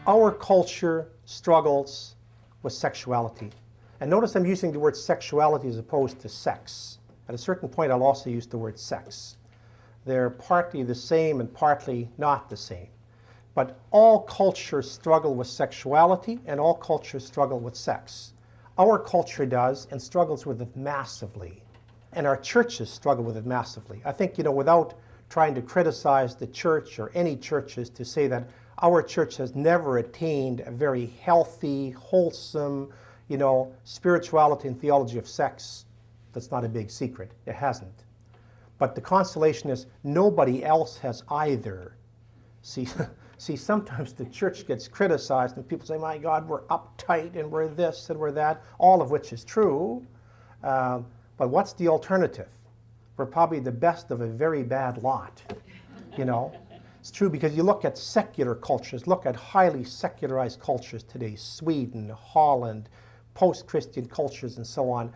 Our culture struggles with sexuality. And notice I'm using the word sexuality as opposed to sex. At a certain point, I'll also use the word sex. They're partly the same and partly not the same. But all cultures struggle with sexuality, and all cultures struggle with sex. Our culture does, and struggles with it massively. And our churches struggle with it massively. I think, without trying to criticize the church or any churches, to say that our church has never attained a very healthy, wholesome, spirituality and theology of sex, that's not a big secret. It hasn't. But the consolation is nobody else has either. See, sometimes the church gets criticized and people say, my God, we're uptight and we're this and we're that, all of which is true. But what's the alternative? We're probably the best of a very bad lot, It's true because you look at secular cultures, look at highly secularized cultures today, Sweden, Holland, post-Christian cultures and so on.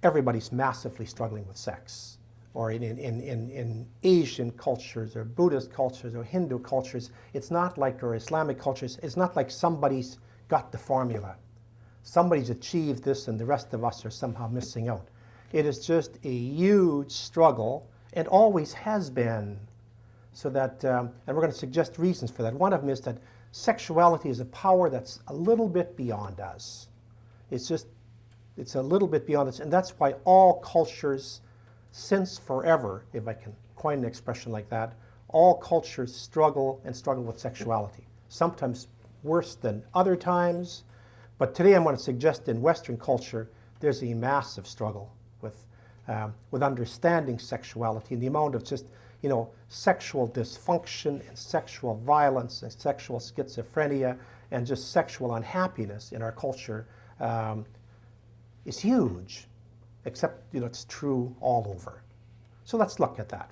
Everybody's massively struggling with sex. Or in Asian cultures or Buddhist cultures or Hindu cultures, it's not like, or Islamic cultures, it's not like somebody's got the formula. Somebody's achieved this and the rest of us are somehow missing out. It is just a huge struggle and always has been. So that, and we're going to suggest reasons for that. One of them is that sexuality is a power that's a little bit beyond us. It's a little bit beyond us, and that's why all cultures since forever, if I can coin an expression like that, all cultures struggle with sexuality. Sometimes worse than other times, but today I'm going to suggest in Western culture there's a massive struggle with understanding sexuality and the amount of just sexual dysfunction and sexual violence and sexual schizophrenia and just sexual unhappiness in our culture is huge, except it's true all over. So let's look at that.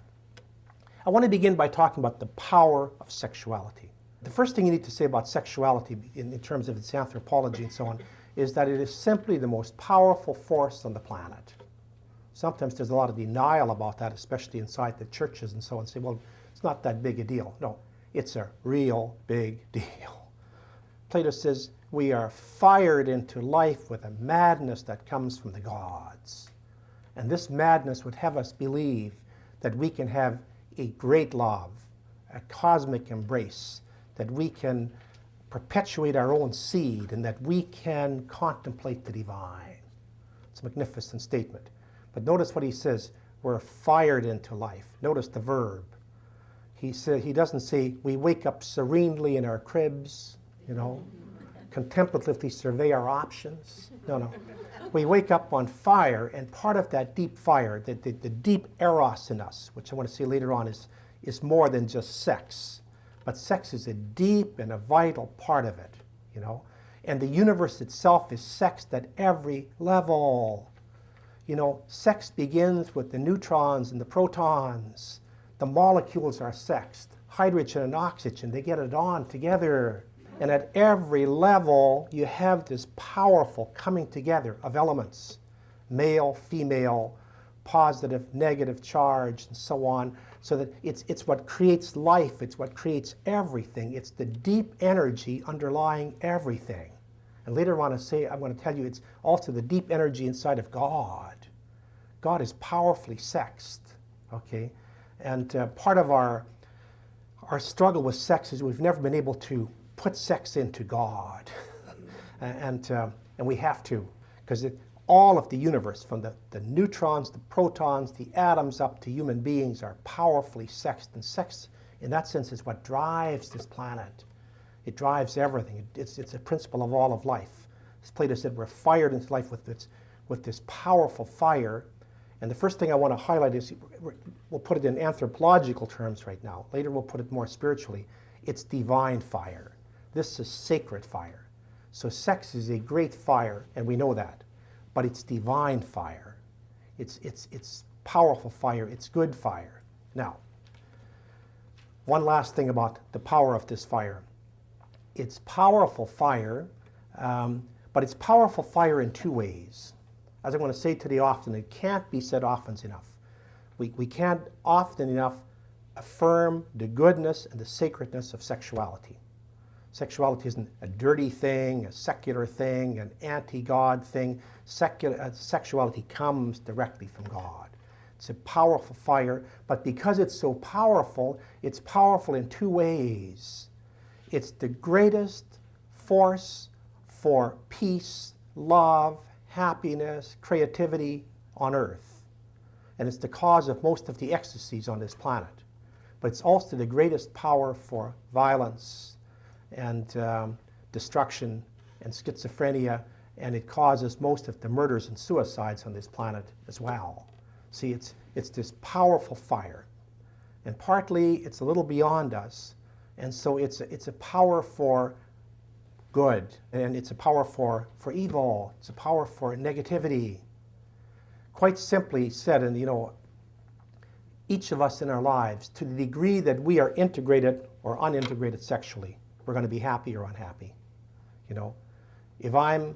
I want to begin by talking about the power of sexuality. The first thing you need to say about sexuality in terms of its anthropology and so on is that it is simply the most powerful force on the planet. Sometimes there's a lot of denial about that, especially inside the churches and so on. Say, well, it's not that big a deal. No, it's a real big deal. Plato says we are fired into life with a madness that comes from the gods. And this madness would have us believe that we can have a great love, a cosmic embrace, that we can perpetuate our own seed, and that we can contemplate the divine. It's a magnificent statement. But notice what he says, we're fired into life. Notice the verb. He doesn't say we wake up serenely in our cribs, contemplatively survey our options. No. We wake up on fire, and part of that deep fire, the deep eros in us, which I want to see later on, is more than just sex. But sex is a deep and a vital part of it, And the universe itself is sexed at every level. Sex begins with the neutrons and the protons. The molecules are sexed. Hydrogen and oxygen, they get it on together. And at every level, you have this powerful coming together of elements. Male, female, positive, negative charge, and so on. So that it's what creates life. It's what creates everything. It's the deep energy underlying everything. And later on I'm going to tell you, it's also the deep energy inside of God. God is powerfully sexed, okay? And part of our struggle with sex is we've never been able to put sex into God. and we have to, because all of the universe, from the neutrons, the protons, the atoms, up to human beings, are powerfully sexed. And sex, in that sense, is what drives this planet. It drives everything. It's a principle of all of life. As Plato said, we're fired into life with this powerful fire. And the first thing I want to highlight is, we'll put it in anthropological terms right now. Later we'll put it more spiritually. It's divine fire. This is sacred fire. So sex is a great fire, and we know that. But it's divine fire. It's powerful fire. It's good fire. Now, one last thing about the power of this fire. It's powerful fire, but it's powerful fire in two ways. As I'm going to say today often, it can't be said often enough. We can't often enough affirm the goodness and the sacredness of sexuality. Sexuality isn't a dirty thing, a secular thing, an anti-God thing. Sexuality comes directly from God. It's a powerful fire, but because it's so powerful in two ways. It's the greatest force for peace, love, happiness, creativity on earth. And it's the cause of most of the ecstasies on this planet. But it's also the greatest power for violence and destruction and schizophrenia, and it causes most of the murders and suicides on this planet as well. See, it's this powerful fire. And partly it's a little beyond us, and so it's a power for good, and it's a power for evil, it's a power for negativity. Quite simply said, and each of us in our lives, to the degree that we are integrated or unintegrated sexually, we're going to be happy or unhappy. If I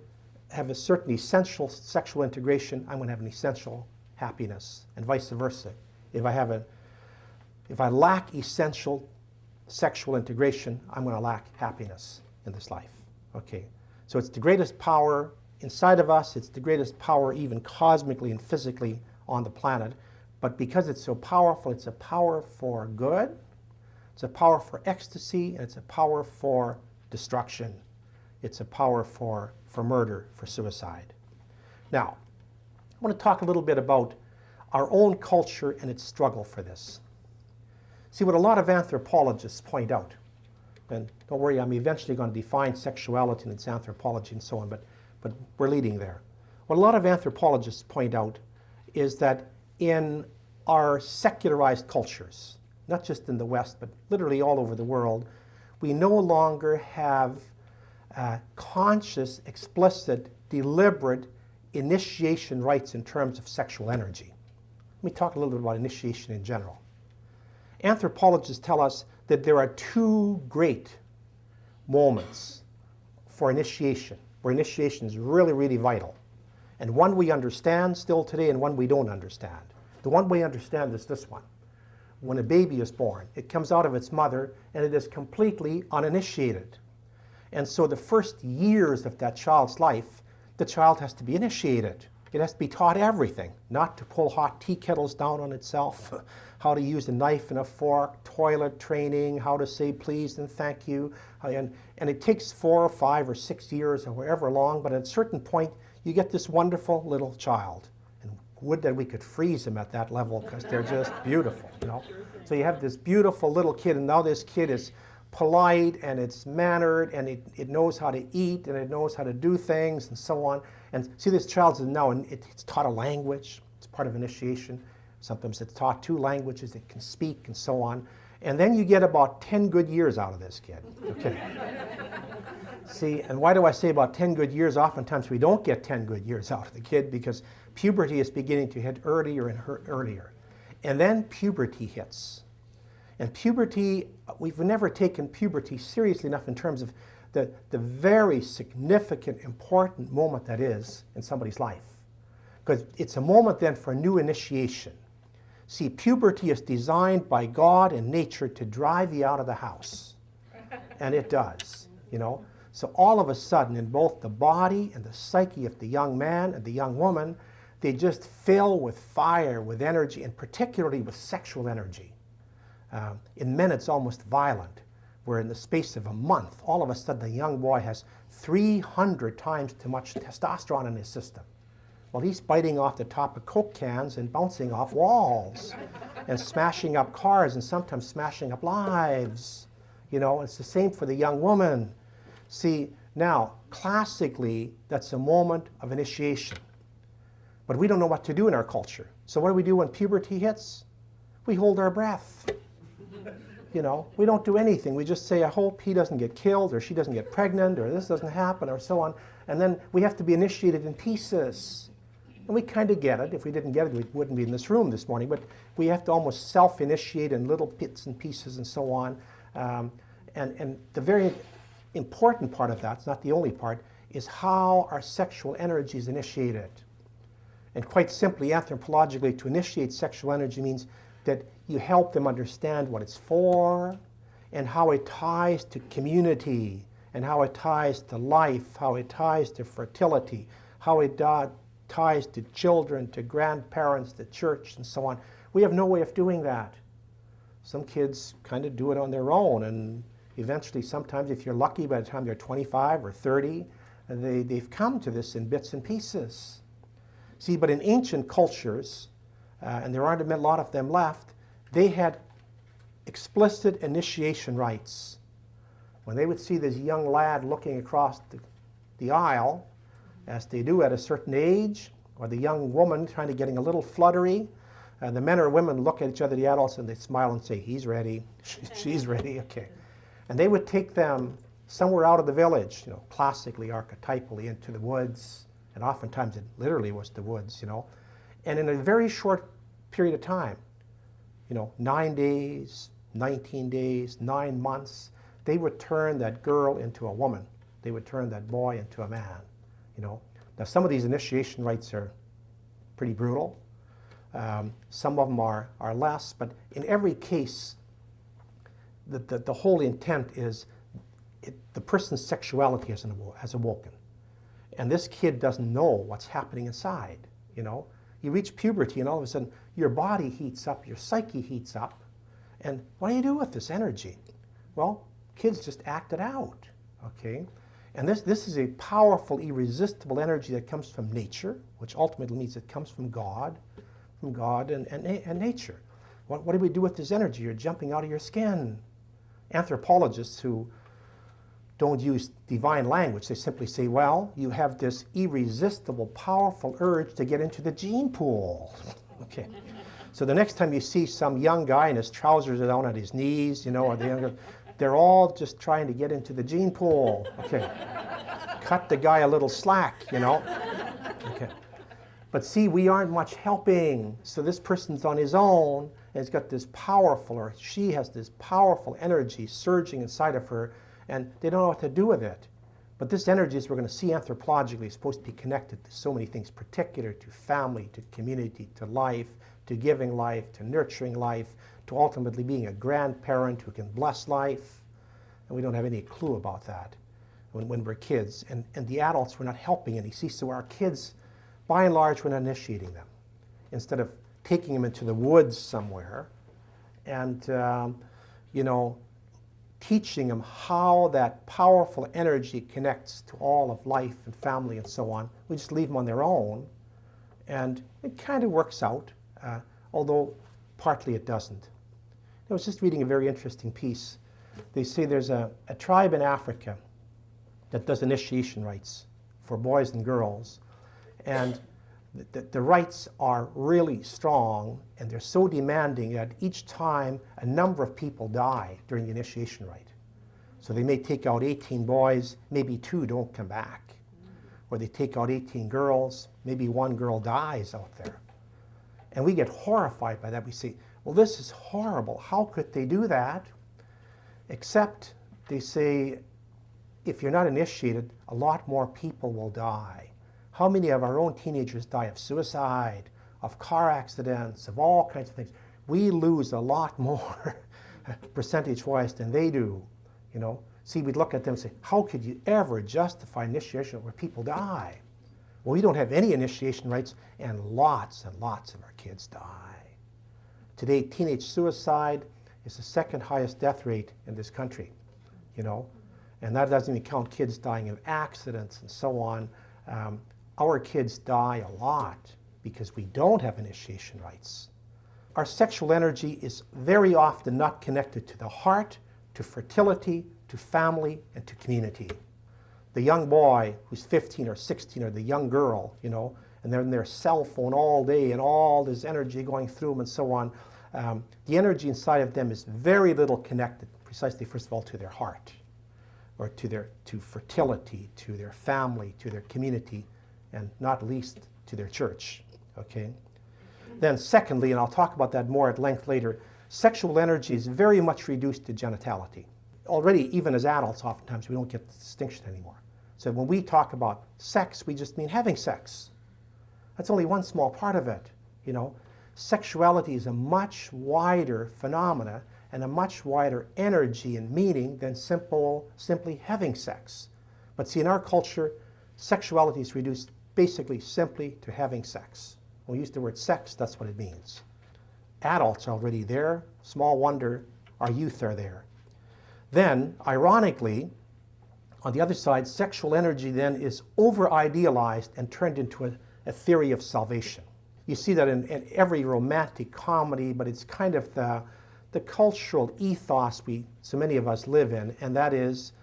have a certain essential sexual integration, I'm going to have an essential happiness, and vice versa. If I lack essential sexual integration, I'm going to lack happiness in this life. Okay, so it's the greatest power inside of us. It's the greatest power even cosmically and physically on the planet. But because it's so powerful, it's a power for good, it's a power for ecstasy, and it's a power for destruction. It's a power for murder, for suicide. Now, I want to talk a little bit about our own culture and its struggle for this. See, what a lot of anthropologists point out, and don't worry, I'm eventually going to define sexuality and its anthropology and so on, but we're leading there. What a lot of anthropologists point out is that in our secularized cultures, not just in the West, but literally all over the world, we no longer have conscious, explicit, deliberate initiation rites in terms of sexual energy. Let me talk a little bit about initiation in general. Anthropologists tell us that there are two great moments for initiation, where initiation is really, really vital. And one we understand still today and one we don't understand. The one we understand is this one. When a baby is born, it comes out of its mother and it is completely uninitiated. And so the first years of that child's life, the child has to be initiated. It has to be taught everything, not to pull hot tea kettles down on itself, how to use a knife and a fork, toilet training, how to say please and thank you. And it takes 4 or 5 or 6 years or however long, but at a certain point, you get this wonderful little child. And would that we could freeze them at that level, because they're just beautiful, So you have this beautiful little kid, and now this kid is polite and it's mannered and it knows how to eat and it knows how to do things and so on. And see, this child is now, it's taught a language. It's part of initiation. Sometimes it's taught 2 languages. It can speak and so on. And then you get about 10 good years out of this kid. Okay. See, and why do I say about 10 good years? Oftentimes we don't get 10 good years out of the kid because puberty is beginning to hit earlier and earlier. And then puberty hits. And puberty, we've never taken puberty seriously enough in terms of the very significant, important moment that is in somebody's life. Because it's a moment then for new initiation. See, puberty is designed by God and nature to drive you out of the house. And it does, So all of a sudden, in both the body and the psyche of the young man and the young woman, they just fill with fire, with energy, and particularly with sexual energy. In men, it's almost violent, where in the space of a month, all of a sudden, a young boy has 300 times too much testosterone in his system. Well, he's biting off the top of Coke cans and bouncing off walls and smashing up cars and sometimes smashing up lives. It's the same for the young woman. See, now, classically, that's a moment of initiation. But we don't know what to do in our culture. So what do we do when puberty hits? We hold our breath. We don't do anything. We just say, I hope he doesn't get killed or she doesn't get pregnant or this doesn't happen or so on. And then we have to be initiated in pieces. And we kind of get it. If we didn't get it, we wouldn't be in this room this morning. But we have to almost self-initiate in little bits and pieces and so on. And the very important part of that, it's not the only part, is how our sexual energy is initiated. And quite simply, anthropologically, to initiate sexual energy means that you help them understand what it's for. and how it ties to community, and how it ties to life, how it ties to fertility, how it ties to children, to grandparents, to church, and so on. We have no way of doing that. Some kids kind of do it on their own, and eventually, sometimes if you're lucky, by the time they're 25 or 30, they've come to this in bits and pieces. See, but in ancient cultures, and there aren't a lot of them left, they had explicit initiation rites. When they would see this young lad looking across the aisle, as they do at a certain age, or the young woman kind of getting a little fluttery, the men or women look at each other, the adults, and they smile and say, he's ready, she's ready, okay. And they would take them somewhere out of the village, classically, archetypally, into the woods, and oftentimes it literally was the woods, And in a very short period of time, 9 days, 19 days, 9 months, they would turn that girl into a woman. They would turn that boy into a man, Now, some of these initiation rites are pretty brutal. Some of them are less, but in every case, the whole intent is the person's sexuality has awoken. And this kid doesn't know what's happening inside, You reach puberty and all of a sudden your body heats up, your psyche heats up. And what do you do with this energy? Well, kids just act it out, okay? And this is a powerful, irresistible energy that comes from nature, which ultimately means it comes from God and nature. What do we do with this energy? You're jumping out of your skin. Anthropologists who don't use divine language, they simply say, well, you have this irresistible, powerful urge to get into the gene pool. Okay. So the next time you see some young guy and his trousers are down at his knees, or the younger, they're all just trying to get into the gene pool. Okay. Cut the guy a little slack, Okay. But see, we aren't much helping. So this person's on his own, and he's got this powerful, or she has this powerful energy surging inside of her, and they don't know what to do with it. But this energy, as we're going to see anthropologically, is supposed to be connected to so many things, particular to family, to community, to life, to giving life, to nurturing life, to ultimately being a grandparent who can bless life. And we don't have any clue about that when we're kids. And the adults, we're not helping any. See, so our kids, by and large, we're not initiating them. Instead of taking them into the woods somewhere and, teaching them how that powerful energy connects to all of life and family and so on. We just leave them on their own, and it kind of works out, although partly it doesn't. I was just reading a very interesting piece. They say there's a tribe in Africa that does initiation rites for boys and girls, and the rites are really strong, and they're so demanding that each time a number of people die during the initiation rite. So they may take out 18 boys, maybe 2 don't come back. Or they take out 18 girls, maybe 1 girl dies out there. And we get horrified by that. We say, well, this is horrible. How could they do that? Except they say, if you're not initiated, a lot more people will die. How many of our own teenagers die of suicide, of car accidents, of all kinds of things? We lose a lot more percentage-wise than they do, See, we'd look at them and say, how could you ever justify initiation where people die? Well, we don't have any initiation rites, and lots of our kids die. Today, teenage suicide is the second highest death rate in this country, And that doesn't even count kids dying of accidents and so on. Our kids die a lot because we don't have initiation rites. Our sexual energy is very often not connected to the heart, to fertility, to family, and to community. The young boy who's 15 or 16, or the young girl, and they're in their cell phone all day and all this energy going through them and so on, the energy inside of them is very little connected, precisely, first of all, to their heart, or to fertility, to their family, to their community, and not least to their church, okay? Then secondly, and I'll talk about that more at length later, sexual energy is very much reduced to genitality. Already, even as adults, oftentimes we don't get the distinction anymore. So when we talk about sex, we just mean having sex. That's only one small part of it, Sexuality is a much wider phenomena, and a much wider energy and meaning than simply having sex. But see, in our culture, sexuality is reduced basically simply to having sex. When we use the word sex, that's what it means. Adults are already there. Small wonder our youth are there. Then, ironically, on the other side, sexual energy then is over-idealized and turned into a theory of salvation. You see that in every romantic comedy, but it's kind of the cultural ethos so many of us live in, and that is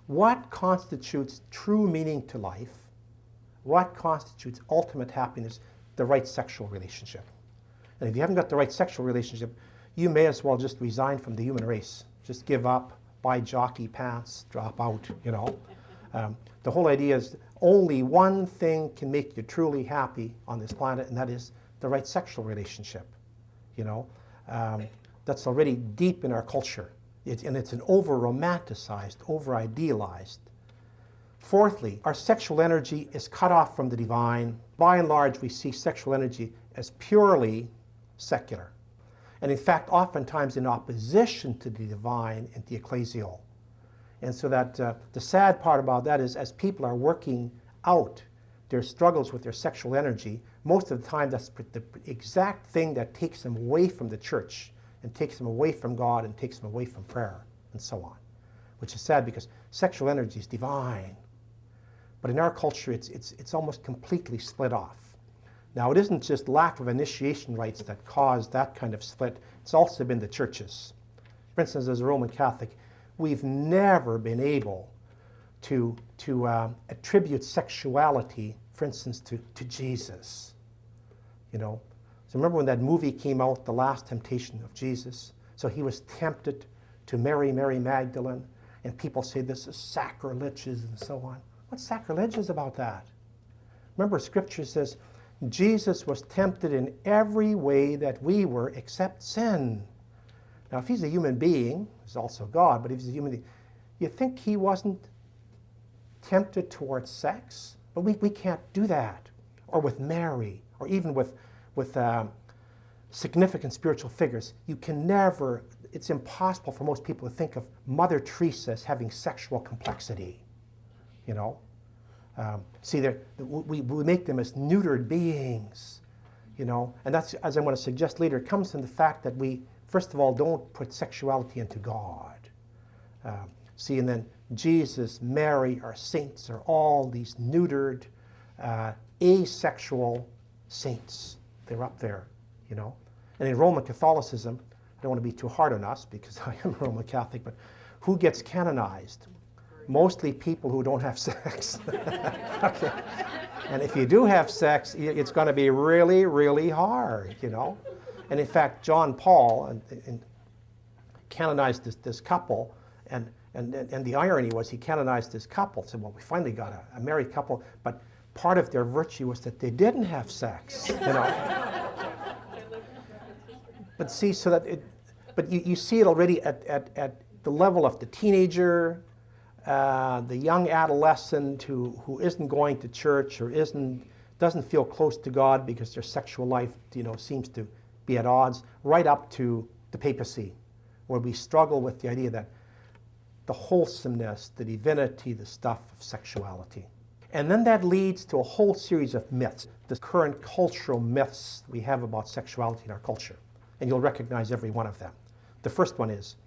what constitutes true meaning to life, what constitutes ultimate happiness, the right sexual relationship. And if you haven't got the right sexual relationship, you may as well just resign from the human race. Just give up, buy jockey pants, drop out, you know. The whole idea is only one thing can make you truly happy on this planet, and that is the right sexual relationship, you know. That's already deep in our culture. And it's an over-romanticized, over-idealized. Fourthly, our sexual energy is cut off from the divine. By and large, we see sexual energy as purely secular. And in fact, oftentimes in opposition to the divine and the ecclesial. And so that the sad part about that is as people are working out their struggles with their sexual energy, most of the time that's the exact thing that takes them away from the church and takes them away from God and takes them away from prayer and so on, which is sad because sexual energy is divine. But in our culture, it's almost completely split off. Now, it isn't just lack of initiation rites that caused that kind of split. It's also been the churches. For instance, as a Roman Catholic, we've never been able to attribute sexuality, for instance, to Jesus. You know, so remember when that movie came out, The Last Temptation of Jesus? So he was tempted to marry Mary Magdalene, and people say this is sacrilegious and so on. What's sacrilegious about that? Remember, Scripture says, Jesus was tempted in every way that we were except sin. Now, if he's a human being, he's also God, but if he's a human being, you think he wasn't tempted towards sex? But we can't do that. Or with Mary, or even with significant spiritual figures. You can never, it's impossible for most people to think of Mother Teresa as having sexual complexity, you know? See, we make them as neutered beings, you know, and that's, as I'm going to suggest later, it comes from the fact that we, first of all, don't put sexuality into God. See, and then Jesus, Mary, our saints are all these neutered, asexual saints. They're up there, you know. And in Roman Catholicism, I don't want to be too hard on us because I am a Roman Catholic, but who gets canonized? Mostly people who don't have sex. Okay. And if you do have sex, it's going to be really, really hard, you know. And in fact, John Paul canonized this couple, and the irony was he canonized this couple. Said, well, we finally got a married couple, but part of their virtue was that they didn't have sex, you know. But see, so that but you see it already at the level of the teenager, the young adolescent who isn't going to church or doesn't feel close to God because their sexual life, you know, seems to be at odds, right up to the papacy, where we struggle with the idea that the wholesomeness, the divinity, the stuff of sexuality. And then that leads to a whole series of myths, the current cultural myths we have about sexuality in our culture. And you'll recognize every one of them. The first one is,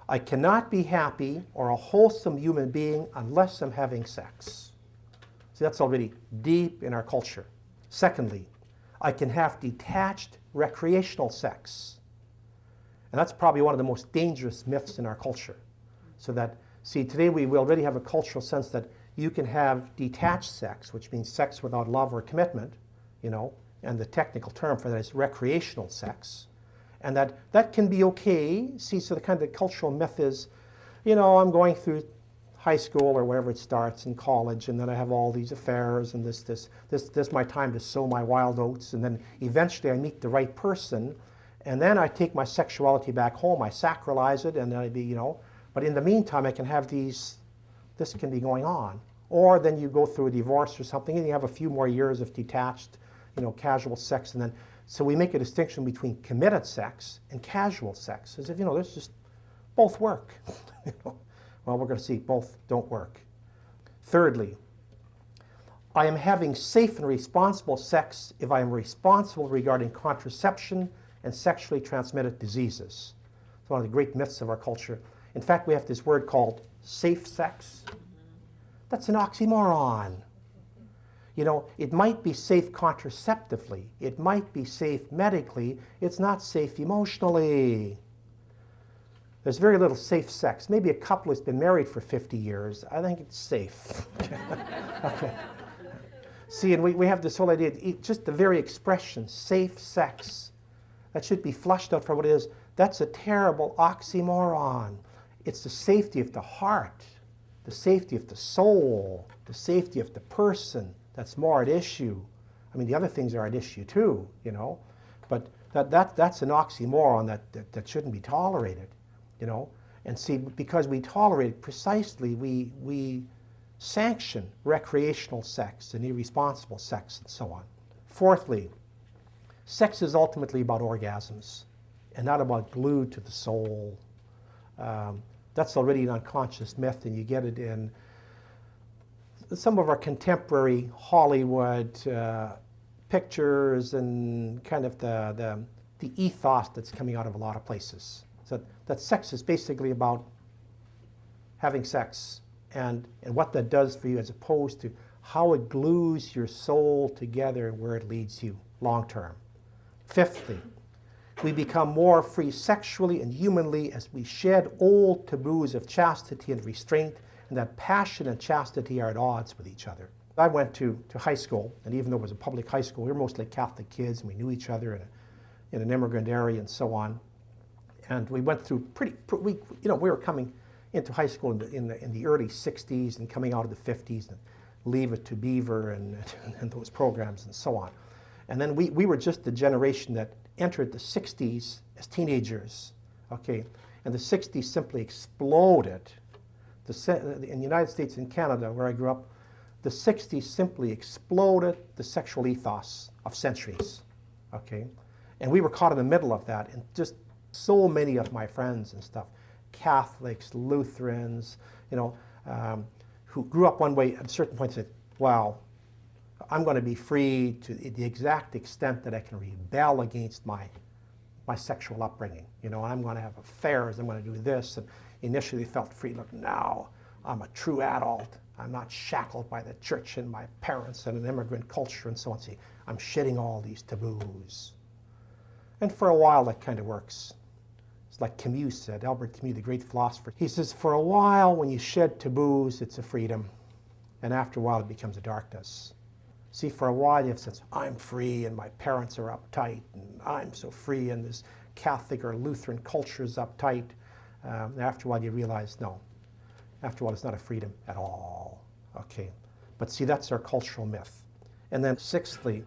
I cannot be happy or a wholesome human being unless I'm having sex. See, that's already deep in our culture. Secondly, I can have detached recreational sex. And that's probably one of the most dangerous myths in our culture. So that, see, today we already have a cultural sense that you can have detached sex, which means sex without love or commitment, you know, and the technical term for that is recreational sex. And that can be okay. See, so the kind of cultural myth is, you know, I'm going through high school or wherever it starts in college, and then I have all these affairs, and this is my time to sow my wild oats, and then eventually I meet the right person, and then I take my sexuality back home, I sacralize it, and then I be, you know, but in the meantime I can have this can be going on. Or then you go through a divorce or something, and you have a few more years of detached, you know, casual sex, and then so we make a distinction between committed sex and casual sex, as if, you know, there's just both work. Well, we're going to see both don't work. Thirdly, I am having safe and responsible sex if I am responsible regarding contraception and sexually transmitted diseases. It's one of the great myths of our culture. In fact, we have this word called safe sex. That's an oxymoron. It might be safe contraceptively. It might be safe medically. It's not safe emotionally. There's very little safe sex. Maybe a couple who's been married for 50 years. I think it's safe. Okay. See, and we have this whole idea, just the very expression, safe sex, that should be flushed out for what it is. That's a terrible oxymoron. It's the safety of the heart, the safety of the soul, the safety of the person that's more at issue. I mean, the other things are at issue too, but that's an oxymoron that shouldn't be tolerated, And see, because we tolerate it precisely, we sanction recreational sex and irresponsible sex and so on. Fourthly, sex is ultimately about orgasms and not about glue to the soul. That's already an unconscious myth, and you get it in some of our contemporary Hollywood pictures and kind of the ethos that's coming out of a lot of places. So that sex is basically about having sex and what that does for you, as opposed to how it glues your soul together and where it leads you long term. Fifthly, we become more free sexually and humanly as we shed old taboos of chastity and restraint, and that passion and chastity are at odds with each other. I went to high school, and even though it was a public high school, we were mostly Catholic kids, and we knew each other in an immigrant area and so on. And we went through we were coming into high school in the early 60s and coming out of the 50s, and Leave It to Beaver and those programs and so on. And then we were just the generation that entered the 60s as teenagers, okay? And the 60s simply exploded. In the United States and Canada, where I grew up, the 60s simply exploded the sexual ethos of centuries, okay? And we were caught in the middle of that, and just so many of my friends and stuff, Catholics, Lutherans, who grew up one way at a certain point said, wow, I'm going to be free to the exact extent that I can rebel against my sexual upbringing. I'm going to have affairs, I'm going to do this. And initially felt free. Look, now I'm a true adult. I'm not shackled by the church and my parents and an immigrant culture and so on. See, I'm shedding all these taboos. And for a while that kind of works. It's like Camus said, Albert Camus, the great philosopher. He says, for a while when you shed taboos, it's a freedom. And after a while it becomes a darkness. See, for a while you have sense, I'm free and my parents are uptight and I'm so free and this Catholic or Lutheran culture is uptight. After a while you realize, no. After a while it's not a freedom at all. Okay. But see, that's our cultural myth. And then sixthly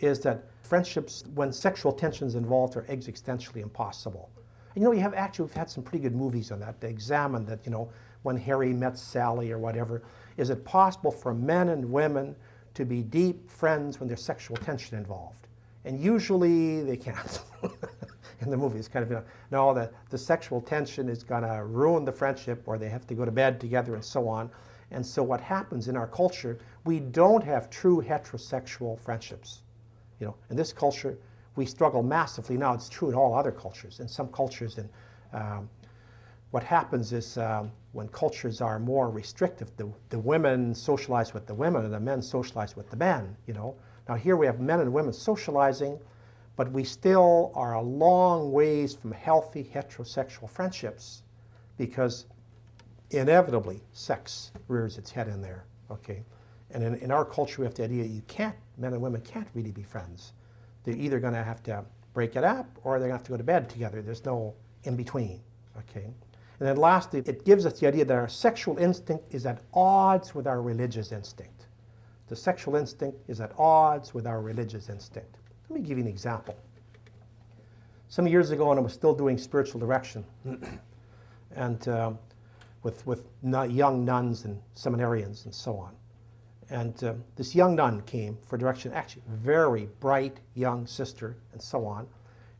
is that friendships, when sexual tension is involved, are existentially impossible. And we've had some pretty good movies on that. They examine that, when Harry met Sally or whatever, is it possible for men and women to be deep friends when there's sexual tension involved? And usually they can't. In the movie, it's kind of, no, the sexual tension is going to ruin the friendship, or they have to go to bed together and so on. And so what happens in our culture, we don't have true heterosexual friendships. In this culture, we struggle massively. Now, it's true in all other cultures. In some cultures, what happens is when cultures are more restrictive, the women socialize with the women and the men socialize with the men, Now, here we have men and women socializing, but we still are a long ways from healthy heterosexual friendships because inevitably sex rears its head in there, okay? And in our culture, we have the idea men and women can't really be friends. They're either going to have to break it up or they're going to have to go to bed together. There's no in between, okay? And then lastly, it gives us the idea that our sexual instinct is at odds with our religious instinct. The sexual instinct is at odds with our religious instinct. Let me give you an example. Some years ago, when I was still doing spiritual direction, and with young nuns and seminarians and so on. And this young nun came for direction, actually very bright young sister and so on.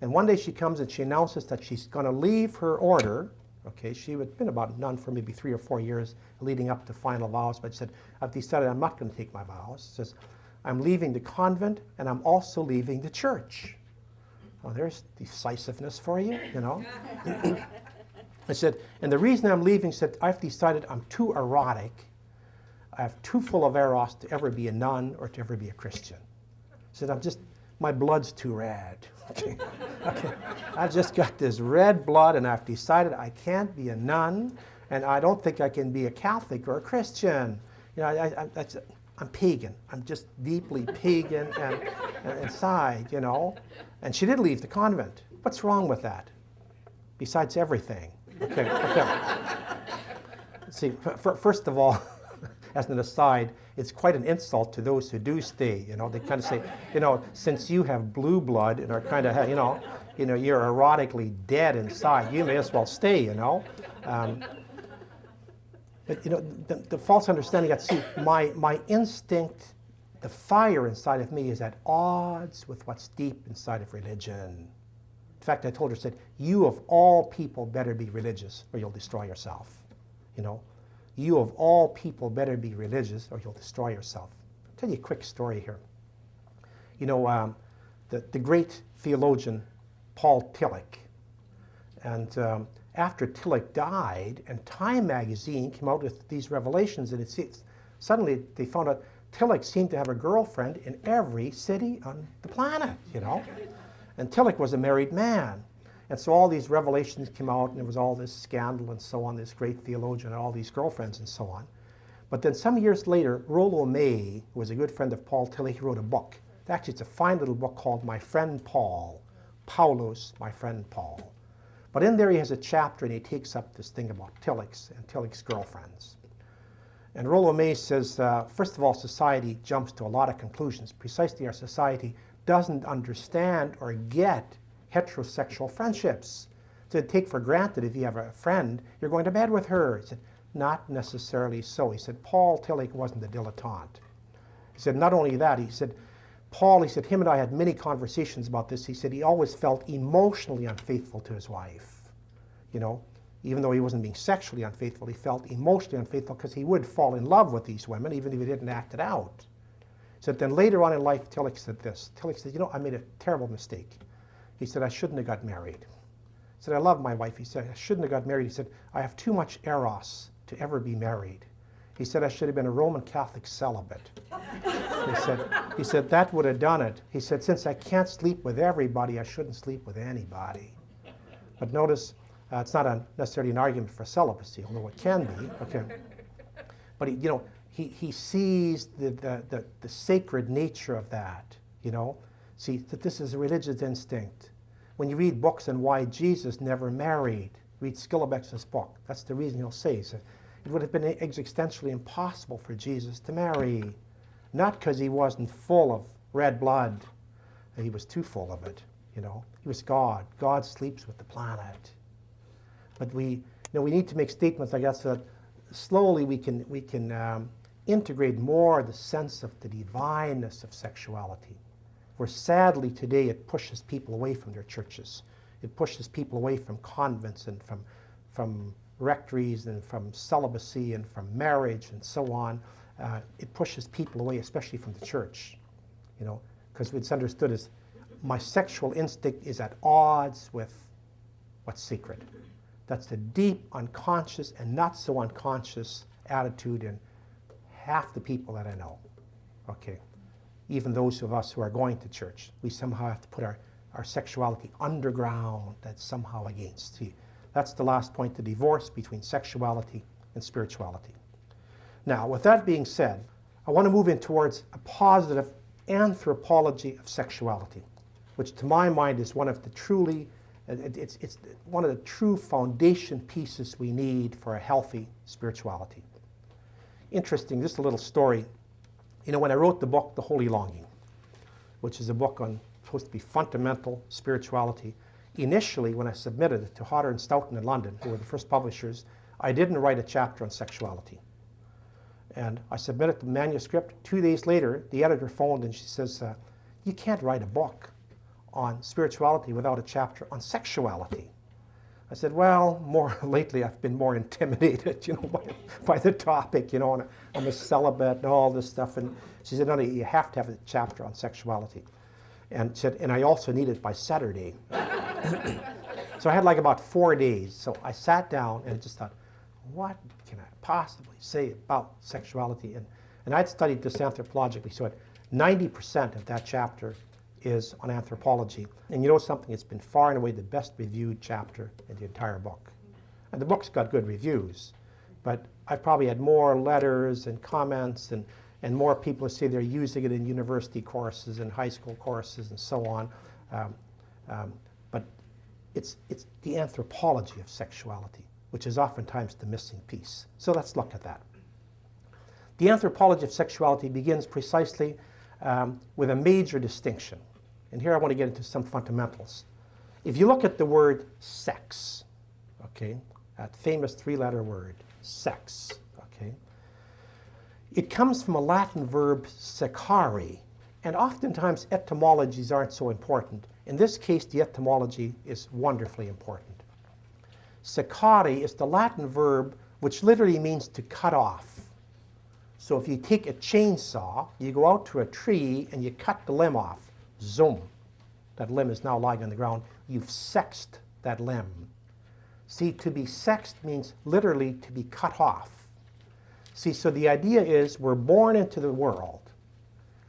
And one day she comes and she announces that she's going to leave her order Okay, she had been about a nun for maybe 3 or 4 years leading up to final vows, but she said, I've decided I'm not going to take my vows. She says, I'm leaving the convent and I'm also leaving the church. Well, there's decisiveness for you, you know. I said, and the reason I'm leaving, she said, I've decided I'm too erotic. I have too full of eros to ever be a nun or to ever be a Christian. She said, my blood's too red. Okay. I just got this red blood and I've decided I can't be a nun and I don't think I can be a Catholic or a Christian. You know, I'm pagan. I'm just deeply pagan and inside, you know. And she did leave the convent. What's wrong with that? Besides everything. Okay. See, first of all, as an aside, it's quite an insult to those who do stay. You know, they kind of say, you know, since you have blue blood and are kind of, you know, you're erotically dead inside, you may as well stay. You know. But you know, the false understanding that, see, my instinct, the fire inside of me is at odds with what's deep inside of religion. In fact, I told her, said, you of all people better be religious or you'll destroy yourself. You know, you of all people better be religious or you'll destroy yourself. I'll tell you a quick story here. You know, the great theologian Paul Tillich, and after Tillich died, and Time magazine came out with these revelations, and suddenly they found out Tillich seemed to have a girlfriend in every city on the planet, you know. And Tillich was a married man. And so all these revelations came out, and there was all this scandal and so on, this great theologian and all these girlfriends and so on. But then some years later, Rollo May, who was a good friend of Paul Tillich, wrote a book. Actually, it's a fine little book called My Friend Paul. Paulus, My Friend Paul. But in there he has a chapter, and he takes up this thing about Tillich's and Tillich's girlfriends. And Rollo May says, first of all, society jumps to a lot of conclusions. Precisely, our society doesn't understand or get heterosexual friendships. To take for granted if you have a friend, you're going to bed with her. He said, not necessarily so. He said, Paul Tillich wasn't a dilettante. He said, not only that, he said, Paul, he said, him and I had many conversations about this. He said he always felt emotionally unfaithful to his wife. You know, even though he wasn't being sexually unfaithful, he felt emotionally unfaithful because he would fall in love with these women, even if he didn't act it out. So then later on in life, Tillich said this. Tillich said, you know, I made a terrible mistake. He said, I shouldn't have got married. He said, I love my wife. He said, I shouldn't have got married. He said, I have too much eros to ever be married. He said, I should have been a Roman Catholic celibate. He said, that would have done it. He said, since I can't sleep with everybody, I shouldn't sleep with anybody. But notice, it's not necessarily an argument for celibacy, although it can be. Okay. But he sees the sacred nature of that. You know, see that this is a religious instinct. When you read books on why Jesus never married, read Skilebex's book. That's the reason he'll say it would have been existentially impossible for Jesus to marry, not because he wasn't full of red blood. He was too full of it. You know, he was God. God sleeps with the planet. But we need to make statements, I guess, that slowly we can integrate more the sense of the divineness of sexuality. Where sadly today it pushes people away from their churches. It pushes people away from convents and from rectories and from celibacy and from marriage and so on. It pushes people away, especially from the church. You know, because it's understood as my sexual instinct is at odds with what's sacred. That's the deep unconscious and not so unconscious attitude in half the people that I know. Okay. Even those of us who are going to church, we somehow have to put our sexuality underground. That's somehow against. See, that's the last point, the divorce between sexuality and spirituality. Now, with that being said, I want to move in towards a positive anthropology of sexuality, which to my mind is one of the it's one of the true foundation pieces we need for a healthy spirituality. Interesting, just a little story. You know, when I wrote the book, The Holy Longing, which is a book on supposed to be fundamental spirituality, initially when I submitted it to Hodder and Stoughton in London, who were the first publishers, I didn't write a chapter on sexuality. And I submitted the manuscript. 2 days later, the editor phoned and she says, you can't write a book on spirituality without a chapter on sexuality. I said, well, more lately I've been more intimidated, by the topic, and I'm a celibate and all this stuff. And she said, no, you have to have a chapter on sexuality. And said, and I also need it by Saturday. So I had like about 4 days. So I sat down and just thought, what can I possibly say about sexuality? And I'd studied this anthropologically, so 90% of that chapter is on anthropology. And you know something, it's been far and away the best reviewed chapter in the entire book. And the book's got good reviews, but I've probably had more letters and comments and more people say they're using it in university courses and high school courses and so on. But it's the anthropology of sexuality, which is oftentimes the missing piece. So let's look at that. The anthropology of sexuality begins precisely with a major distinction. And here I want to get into some fundamentals. If you look at the word sex, okay, that famous three-letter word, sex, okay, it comes from a Latin verb secare, and oftentimes etymologies aren't so important. In this case, the etymology is wonderfully important. Secare is the Latin verb which literally means to cut off. So if you take a chainsaw, you go out to a tree and you cut the limb off. Zoom. That limb is now lying on the ground. You've sexed that limb. See, to be sexed means literally to be cut off. See, so the idea is we're born into the world.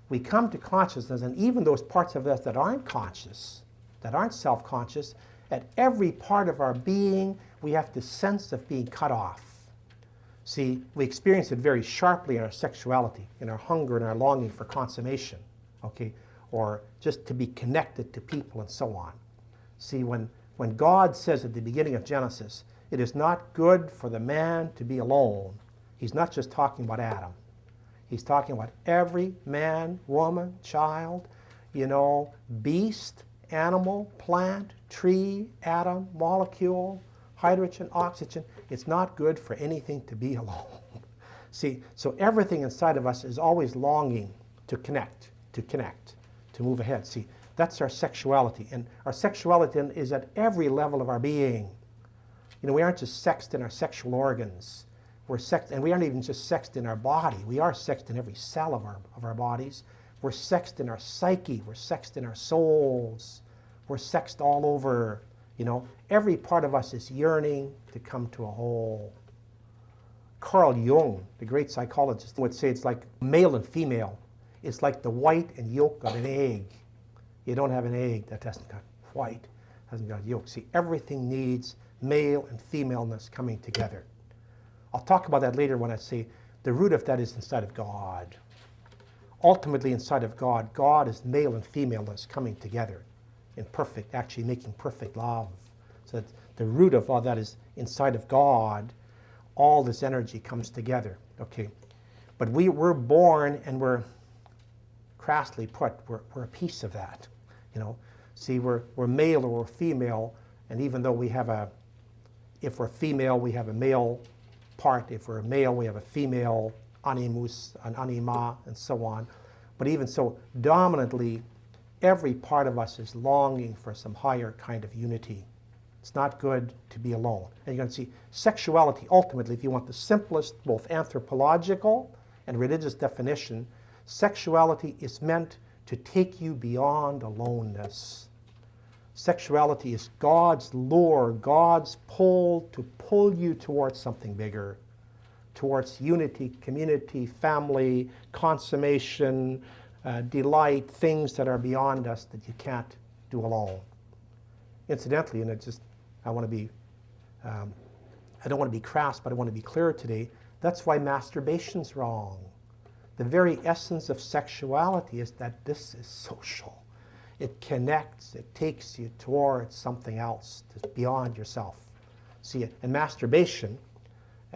We come to consciousness, and even those parts of us that aren't conscious, that aren't self-conscious, at every part of our being, we have the sense of being cut off. See, we experience it very sharply in our sexuality, in our hunger and our longing for consummation, okay, or just to be connected to people and so on. See, when God says at the beginning of Genesis, it is not good for the man to be alone, he's not just talking about Adam. He's talking about every man, woman, child, beast, animal, plant, tree, atom, molecule, hydrogen, oxygen. It's not good for anything to be alone. See, so everything inside of us is always longing to connect, to move ahead. See, that's our sexuality. And our sexuality is at every level of our being. We aren't just sexed in our sexual organs. We're sexed, and we aren't even just sexed in our body. We are sexed in every cell of our bodies. We're sexed in our psyche. We're sexed in our souls. We're sexed all over. Every part of us is yearning to come to a whole. Carl Jung, the great psychologist, would say it's like male and female. It's like the white and yolk of an egg. You don't have an egg that hasn't got white, hasn't got yolk. See, everything needs male and femaleness coming together. I'll talk about that later when I say the root of that is inside of God. Ultimately inside of God, God is male and femaleness coming together in perfect, actually making perfect love. So that the root of all that is inside of God. All this energy comes together, okay? But we're born, and we're, crassly put, we're a piece of that, See, we're male or we're female, and even though if we're female, we have a male part. If we're a male, we have a female animus, an anima, and so on. But even so, dominantly, every part of us is longing for some higher kind of unity. It's not good to be alone. And you're going to see sexuality, ultimately, if you want the simplest, both anthropological and religious definition, sexuality is meant to take you beyond aloneness. Sexuality is God's lure, God's pull to pull you towards something bigger, towards unity, community, family, consummation, delight, things that are beyond us that you can't do alone. Incidentally, and I don't want to be crass, but I want to be clear today, that's why masturbation's wrong. The very essence of sexuality is that this is social. It connects, it takes you towards something else, beyond yourself. See, and masturbation,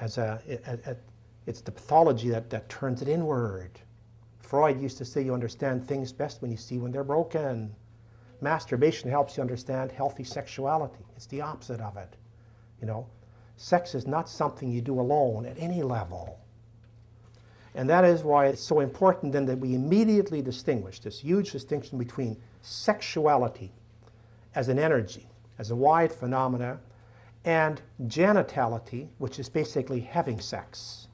it's the pathology that turns it inward. Freud used to say you understand things best when you see when they're broken. Masturbation helps you understand healthy sexuality. It's the opposite of it. Sex is not something you do alone at any level. And that is why it's so important then that we immediately distinguish this huge distinction between sexuality as an energy, as a wide phenomena, and genitality, which is basically having sex.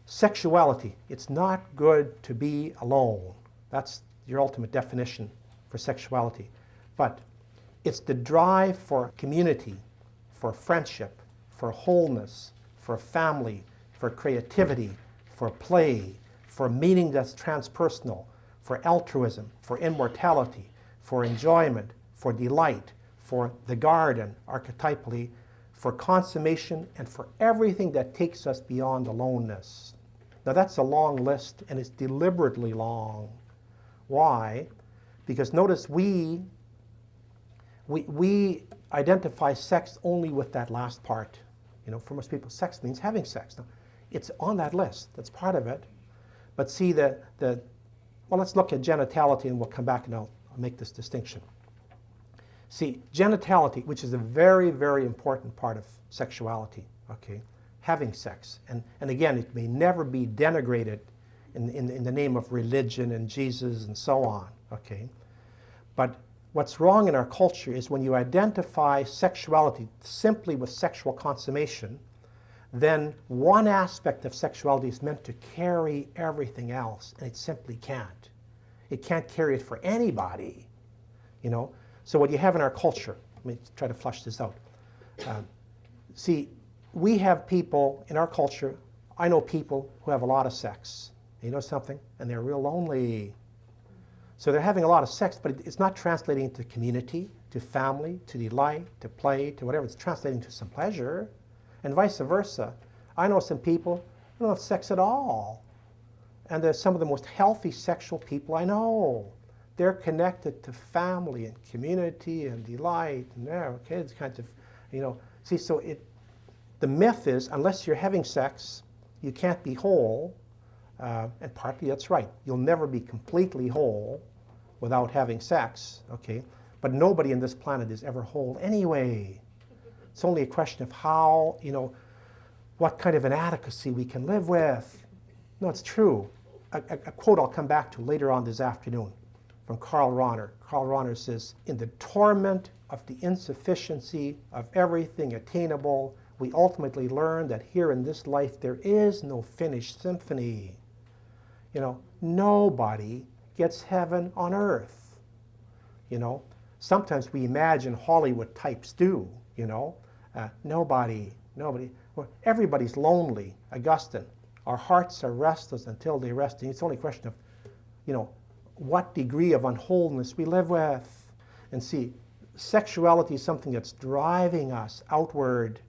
Sexuality, it's not good to be alone. That's your ultimate definition for sexuality. But it's the drive for community, for friendship, for wholeness, for family, for creativity, for play, for meaning that's transpersonal, for altruism, for immortality, for enjoyment, for delight, for the garden, archetypally, for consummation, and for everything that takes us beyond aloneness. Now that's a long list, and it's deliberately long. Why? Because notice we identify sex only with that last part. You know, for most people, sex means having sex. Now, it's on that list. That's part of it. But see, well, let's look at genitality, and we'll come back and I'll make this distinction. See, genitality, which is a very, very important part of sexuality, okay, having sex. And again, it may never be denigrated in the name of religion and Jesus and so on, okay? But what's wrong in our culture is when you identify sexuality simply with sexual consummation, then one aspect of sexuality is meant to carry everything else, and it simply can't. It can't carry it for anybody, you know? So what you have in our culture, let me try to flush this out. See, we have people in our culture, I know people who have a lot of sex. You know something? And they're real lonely. So they're having a lot of sex, but it's not translating to community, to family, to delight, to play, to whatever. It's translating to some pleasure, and vice versa. I know some people who don't have sex at all. And they're some of the most healthy sexual people I know. They're connected to family and community and delight and their kids, kinds of, you know. See, so the myth is, unless you're having sex, you can't be whole. And partly that's right. You'll never be completely whole without having sex, okay? But nobody on this planet is ever whole anyway. It's only a question of how, you know, what kind of inadequacy we can live with. No, it's true. A quote I'll come back to later on this afternoon from Karl Rahner. Karl Rahner says, "In the torment of the insufficiency of everything attainable, we ultimately learn that here in this life there is no finished symphony." You know, nobody gets heaven on earth. You know, sometimes we imagine Hollywood types do, you know. Nobody. Well, everybody's lonely. Augustine, our hearts are restless until they rest. And it's only a question of, you know, what degree of unwholeness we live with. And see, sexuality is something that's driving us outward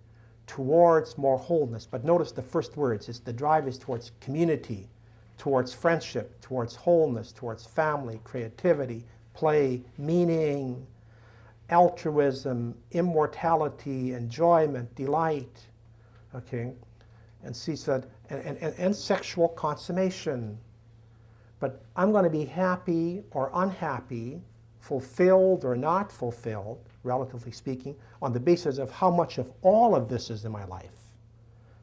towards more wholeness. But notice the first words, the drive is towards community, towards friendship, towards wholeness, towards family, creativity, play, meaning, altruism, immortality, enjoyment, delight, okay? And see, said, and sexual consummation. But I'm going to be happy or unhappy, fulfilled or not fulfilled, relatively speaking, on the basis of how much of all of this is in my life.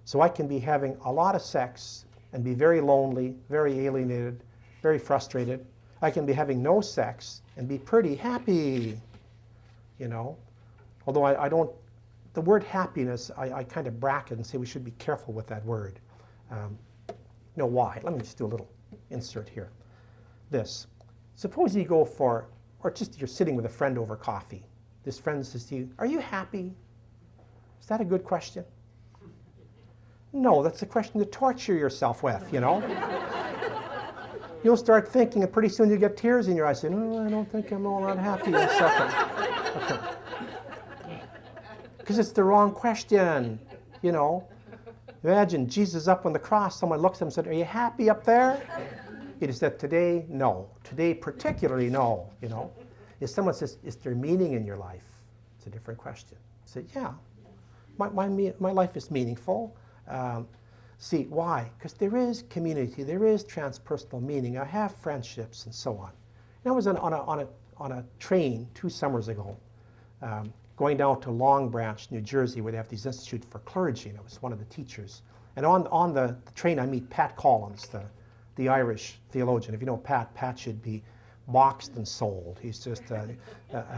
So I can be having a lot of sex and be very lonely, very alienated, very frustrated. I can be having no sex and be pretty happy, you know. Although I don't, the word happiness, I kind of bracket and say we should be careful with that word. You know why? Let me just do a little insert here. This. Suppose you go for, or just you're sitting with a friend over coffee. This friend says to you, "Are you happy?" Is that a good question? No, that's a question to torture yourself with, you know. You'll start thinking, and pretty soon you get tears in your eyes saying, "Oh, I don't think I'm all that happy in a second." Okay. Because it's the wrong question, you know. Imagine Jesus up on the cross, someone looks at him and said, "Are you happy up there?" He said, "Today, no. Today, particularly, no," you know. If someone says, "Is there meaning in your life?" It's a different question. I said, "Yeah, my life is meaningful." See, why? Because there is community, there is transpersonal meaning. I have friendships and so on. And I was on a train 2 summers ago, going down to Long Branch, New Jersey, where they have these institutes for clergy, and I was one of the teachers. And on the train, I meet Pat Collins, the Irish theologian. If you know Pat should be boxed and sold. He's just a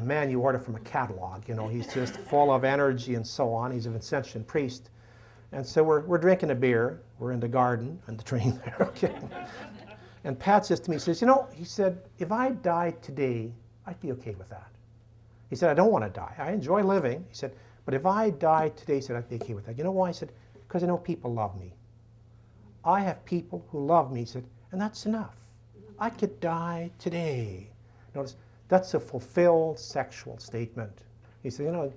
man you order from a catalog. You know, he's just full of energy and so on. He's a Vincentian priest. And so we're drinking a beer. We're in the garden and the train there, okay? And Pat says to me, he says, you know, he said, if I died today, I'd be okay with that. He said, I don't want to die. I enjoy living. He said, but if I died today, he said, I'd be okay with that. You know why? He said, because I know people love me. I have people who love me, he said, and that's enough. I could die today. Notice, that's a fulfilled sexual statement. He said, you know,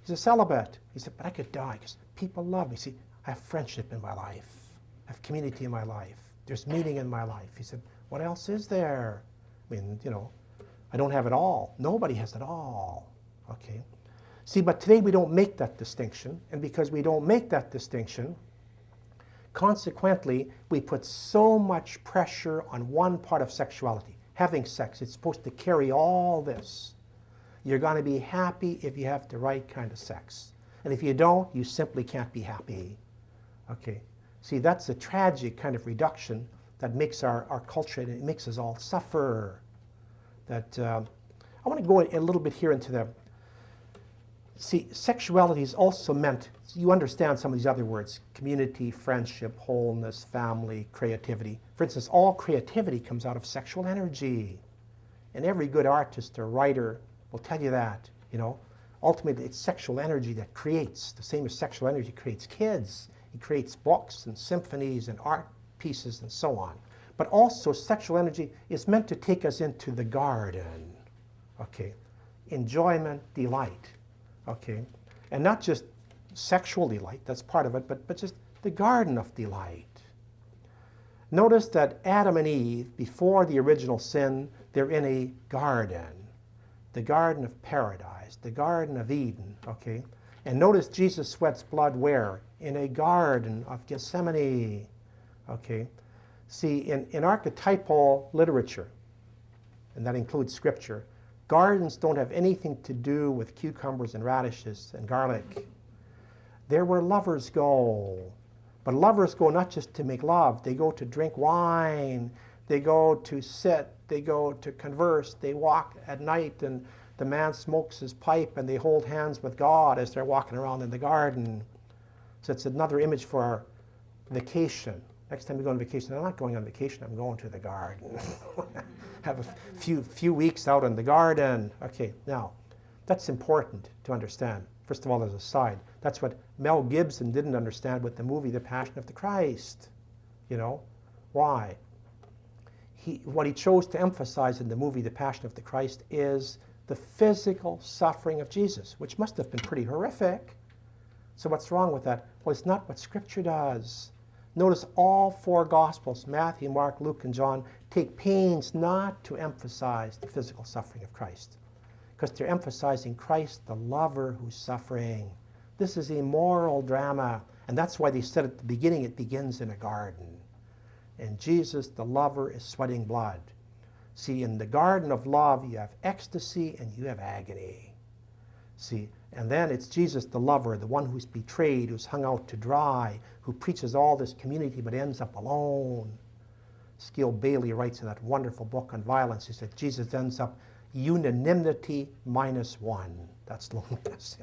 he's a celibate. He said, but I could die because people love me. See, I have friendship in my life. I have community in my life. There's meaning in my life. He said, what else is there? I mean, you know, I don't have it all. Nobody has it all. Okay. See, but today we don't make that distinction. And because we don't make that distinction, consequently, we put so much pressure on one part of sexuality. Having sex, it's supposed to carry all this. You're going to be happy if you have the right kind of sex. And if you don't, you simply can't be happy. Okay. See, that's a tragic kind of reduction that makes our culture, and it makes us all suffer. That I want to go a little bit here into the, see, sexuality is also meant, you understand some of these other words, community, friendship, wholeness, family, creativity. For instance, all creativity comes out of sexual energy. And every good artist or writer will tell you that, you know. Ultimately, it's sexual energy that creates, the same as sexual energy creates kids. It creates books and symphonies and art pieces and so on. But also, sexual energy is meant to take us into the garden, okay? Enjoyment, delight, okay? And not just sexual delight, that's part of it, but just the garden of delight. Notice that Adam and Eve, before the original sin, they're in a garden, the garden of paradise, the garden of Eden, okay? And notice Jesus sweats blood where? In a garden of Gethsemane, okay? See, in archetypal literature, and that includes scripture, gardens don't have anything to do with cucumbers and radishes and garlic. They're where lovers go. But lovers go not just to make love, they go to drink wine, they go to sit, they go to converse, they walk at night and the man smokes his pipe and they hold hands with God as they're walking around in the garden. So it's another image for our vacation. Next time we go on vacation, I'm not going on vacation, I'm going to the garden. Have a few weeks out in the garden. Okay, now, that's important to understand. First of all, as a side, that's what Mel Gibson didn't understand with the movie The Passion of the Christ. You know, why? What he chose to emphasize in the movie The Passion of the Christ is the physical suffering of Jesus, which must have been pretty horrific. So what's wrong with that? Well, it's not what Scripture does. Notice all four Gospels, Matthew, Mark, Luke, and John, take pains not to emphasize the physical suffering of Christ, because they're emphasizing Christ, the lover who's suffering. This is a moral drama, and that's why they said at the beginning it begins in a garden. And Jesus, the lover, is sweating blood. See, in the garden of love, you have ecstasy and you have agony. See, and then it's Jesus, the lover, the one who's betrayed, who's hung out to dry, who preaches all this community but ends up alone. Skil Bailey writes in that wonderful book on violence, he said Jesus ends up unanimity minus one. That's loneliness.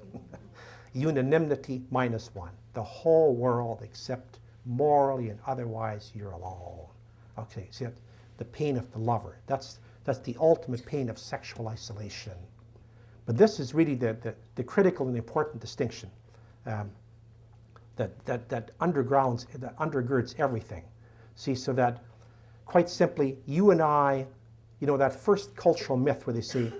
Unanimity minus one. The whole world except morally and otherwise you're alone. Okay, see that? The pain of the lover. That's the ultimate pain of sexual isolation. But this is really the critical and important distinction that undergirds everything. See, so that quite simply, you and I, you know, that first cultural myth where they say,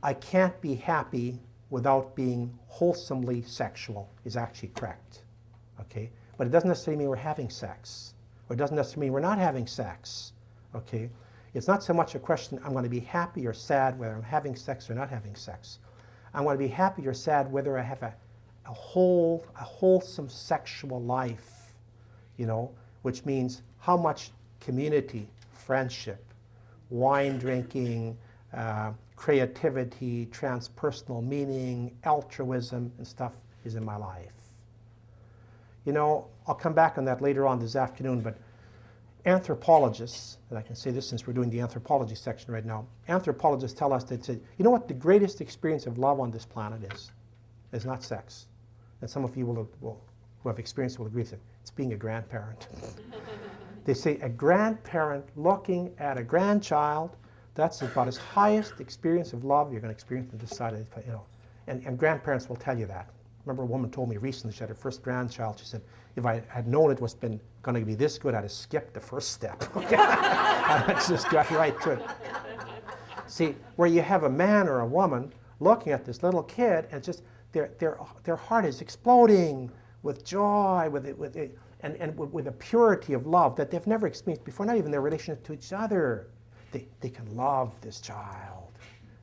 I can't be happy without being wholesomely sexual is actually correct. Okay? But it doesn't necessarily mean we're having sex. Or it doesn't necessarily mean we're not having sex. Okay? It's not so much a question, I'm going to be happy or sad whether I'm having sex or not having sex. I'm going to be happy or sad whether I have a wholesome sexual life, you know, which means how much community, friendship, wine drinking, creativity, transpersonal meaning, altruism, and stuff is in my life. You know, I'll come back on that later on this afternoon, but Anthropologists, and I can say this since we're doing the anthropology section right now, anthropologists tell us that, you know what the greatest experience of love on this planet is? It's not sex. And some of you who have experienced will agree with it. It's being a grandparent. They say a grandparent looking at a grandchild, that's about as highest experience of love you're going to experience on this side of the, and grandparents will tell you that. Remember a woman told me recently she had her first grandchild. She said, if I had known it was going to be this good, I'd have skipped the first step. I just got right to it. See, where you have a man or a woman looking at this little kid, and just their heart is exploding with joy, with a purity of love that they've never experienced before, not even their relationship to each other. They can love this child.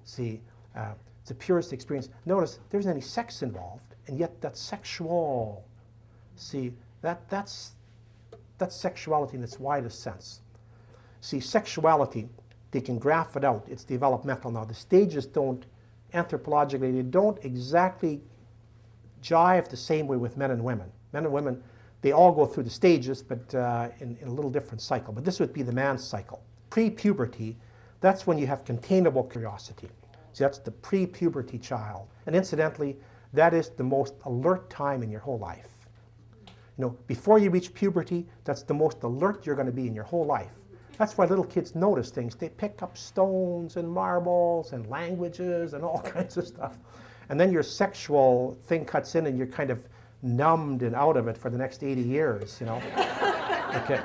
See, it's the purest experience. Notice there isn't any sex involved, and yet that's sexual. See, that's sexuality in its widest sense. See, sexuality, they can graph it out. It's developmental now. The stages don't, anthropologically, they don't exactly jive the same way with men and women. Men and women, they all go through the stages, but in a little different cycle. But this would be the man's cycle. Pre-puberty, that's when you have containable curiosity. See, that's the pre-puberty child. And incidentally, that is the most alert time in your whole life. Before you reach puberty, that's the most alert you're going to be in your whole life. That's why little kids notice things. They pick up stones and marbles and languages and all kinds of stuff. And then your sexual thing cuts in and you're kind of numbed and out of it for the next 80 years, Okay.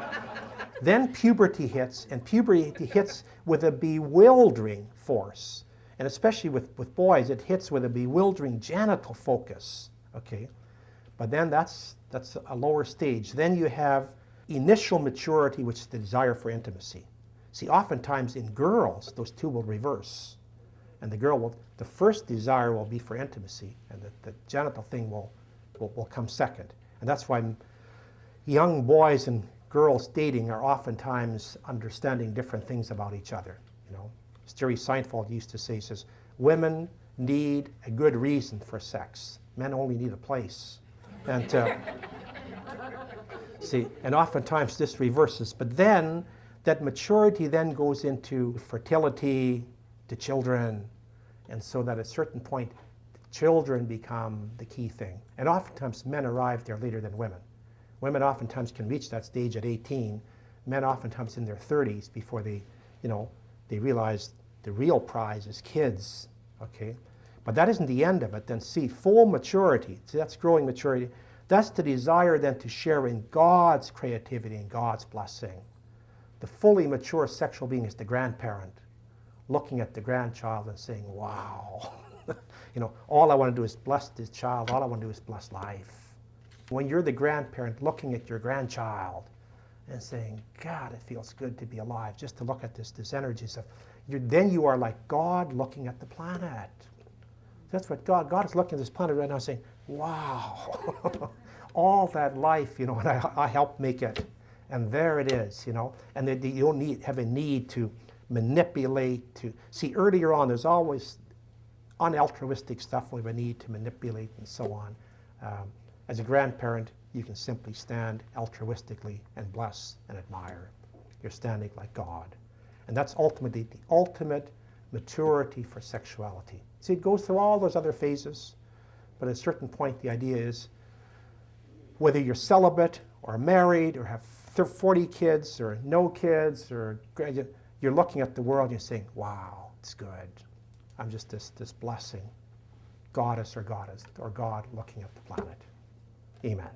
Then puberty hits, and puberty hits with a bewildering force. And especially with boys, it hits with a bewildering genital focus, okay? But then that's a lower stage. Then you have initial maturity, which is the desire for intimacy. See, oftentimes in girls, those two will reverse. And the first desire will be for intimacy, and the genital thing will come second. And that's why young boys and girls dating are oftentimes understanding different things about each other. As Jerry Seinfeld used to say, he says, women need a good reason for sex. Men only need a place. And see, and oftentimes this reverses. But then that maturity then goes into fertility, to children, and so that at a certain point, children become the key thing. And oftentimes men arrive there later than women. Women oftentimes can reach that stage at 18. Men oftentimes in their 30s before they realize the real prize is kids, okay? But that isn't the end of it. Then see, full maturity, see, that's growing maturity. That's the desire then to share in God's creativity and God's blessing. The fully mature sexual being is the grandparent, looking at the grandchild and saying, wow, all I want to do is bless this child. All I want to do is bless life. When you're the grandparent looking at your grandchild and saying, God, it feels good to be alive, just to look at this energy stuff, then you are like God looking at the planet. That's what God is looking at this planet right now saying, wow, all that life, and I helped make it. And there it is, and that you don't have a need to manipulate, see, earlier on, there's always unaltruistic stuff we have a need to manipulate and so on. As a grandparent, you can simply stand altruistically and bless and admire. You're standing like God. And that's ultimately the ultimate maturity for sexuality. See, it goes through all those other phases, but at a certain point, the idea is whether you're celibate or married or have 40 kids or no kids, or you're looking at the world and you're saying, wow, it's good. I'm just this blessing, goddess or God looking at the planet. Amen.